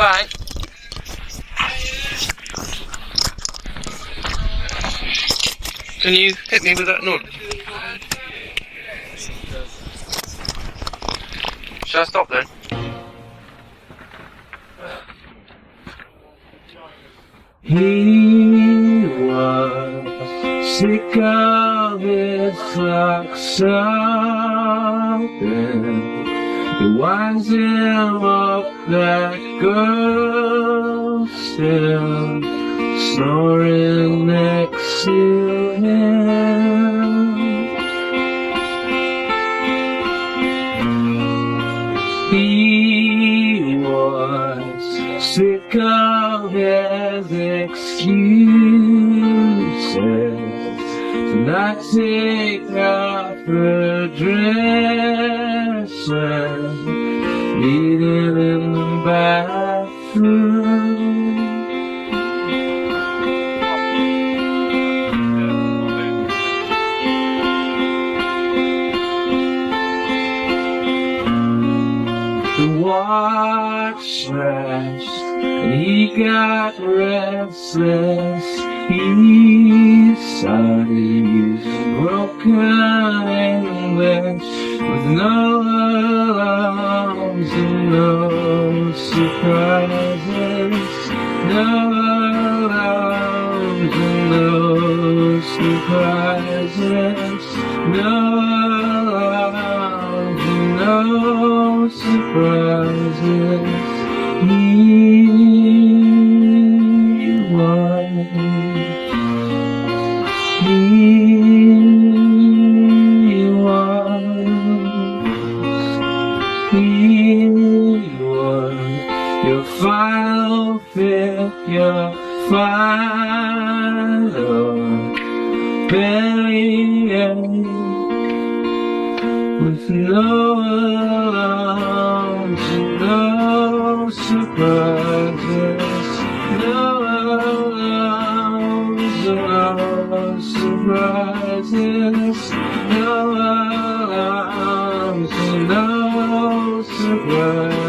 alright? Can you hit me with that nod? Shall I stop then? He was sick of his flock something. It winds him up that girl still snoring next to him. He was sick of his excuses to not take off her dress and meet him in the bathroom. The watch smashed and he got restless. He studies broken English with no alarms and no surprises. No alarms and no surprises. No alarms and no surprises. He was your final pick, your final bellyache with no alarms and no surprises. No alarms and no surprises. No alarms and no surprises.